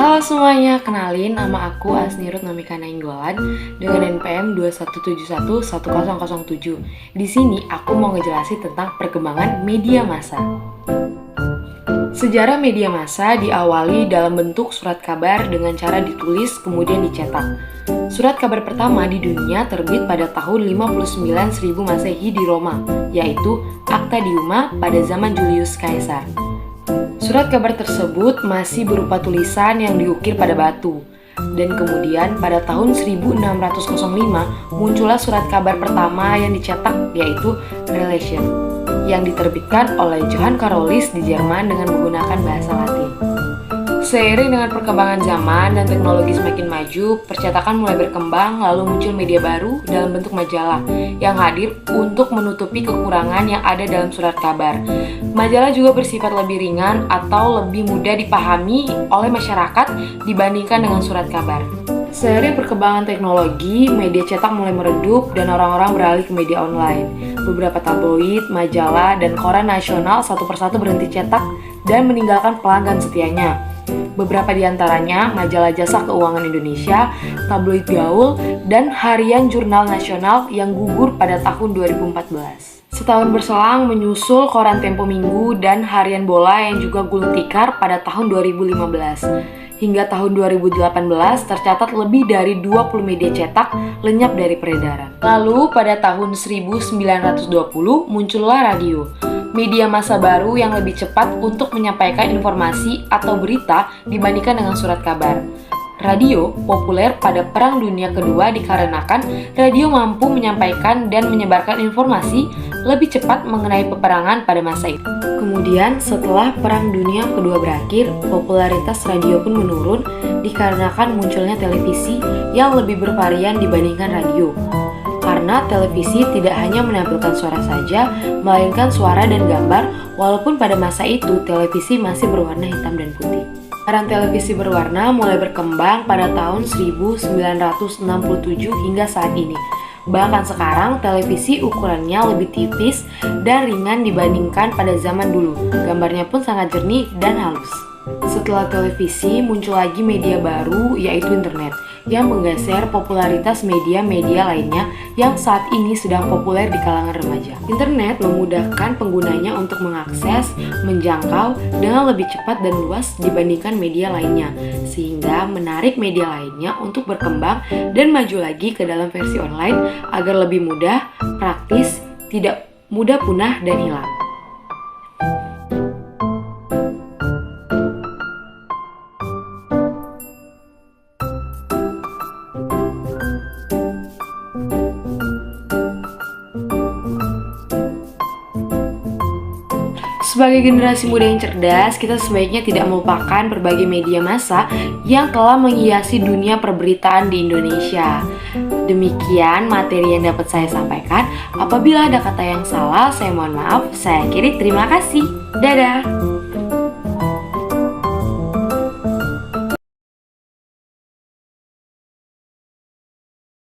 Halo semuanya, kenalin nama aku Asnirut Namika Nainggolan dengan NPM 21711007. Di sini aku mau ngejelasin tentang perkembangan media massa. Sejarah media massa diawali dalam bentuk surat kabar dengan cara ditulis kemudian dicetak. Surat kabar pertama di dunia terbit pada tahun 59.000 Masehi di Roma, yaitu Acta Diuma pada zaman Julius Caesar. Surat kabar tersebut masih berupa tulisan yang diukir pada batu. Dan kemudian pada tahun 1605 muncullah surat kabar pertama yang dicetak, yaitu Relation, yang diterbitkan oleh Johann Carolus di Jerman dengan menggunakan bahasa Latin. Seiring dengan perkembangan zaman dan teknologi semakin maju, percetakan mulai berkembang, lalu muncul media baru dalam bentuk majalah yang hadir untuk menutupi kekurangan yang ada dalam surat kabar. Majalah juga bersifat lebih ringan atau lebih mudah dipahami oleh masyarakat dibandingkan dengan surat kabar. Seiring perkembangan teknologi, media cetak mulai meredup dan orang-orang beralih ke media online. Beberapa tabloid, majalah, dan koran nasional satu persatu berhenti cetak dan meninggalkan pelanggan setianya. Beberapa di antaranya majalah Jasa Keuangan Indonesia, tabloid Gaul, dan harian Jurnal Nasional yang gugur pada tahun 2014. Setahun berselang menyusul koran Tempo Minggu dan harian Bola yang juga gulung tikar pada tahun 2015. Hingga tahun 2018 tercatat lebih dari 20 media cetak lenyap dari peredaran. Lalu pada tahun 1920 muncullah radio, media massa baru yang lebih cepat untuk menyampaikan informasi atau berita dibandingkan dengan surat kabar. Radio populer pada Perang Dunia Kedua dikarenakan radio mampu menyampaikan dan menyebarkan informasi lebih cepat mengenai peperangan pada masa itu. Kemudian setelah Perang Dunia Kedua berakhir, popularitas radio pun menurun dikarenakan munculnya televisi yang lebih bervarian dibandingkan radio. Karena televisi tidak hanya menampilkan suara saja, melainkan suara dan gambar, walaupun pada masa itu televisi masih berwarna hitam dan putih. Siaran televisi berwarna mulai berkembang pada tahun 1967 hingga saat ini. Bahkan sekarang televisi ukurannya lebih tipis dan ringan dibandingkan pada zaman dulu. Gambarnya pun sangat jernih dan halus. Setelah televisi muncul lagi media baru, yaitu internet, yang menggeser popularitas media-media lainnya yang saat ini sedang populer di kalangan remaja. Internet memudahkan penggunanya untuk mengakses, menjangkau dengan lebih cepat dan luas dibandingkan media lainnya, sehingga menarik media lainnya untuk berkembang dan maju lagi ke dalam versi online agar lebih mudah, praktis, tidak mudah punah dan hilang. Sebagai generasi muda yang cerdas, kita sebaiknya tidak melupakan berbagai media massa yang telah menghiasi dunia perberitaan di Indonesia. Demikian materi yang dapat saya sampaikan. Apabila ada kata yang salah, saya mohon maaf. Saya akhiri, terima kasih. Dadah!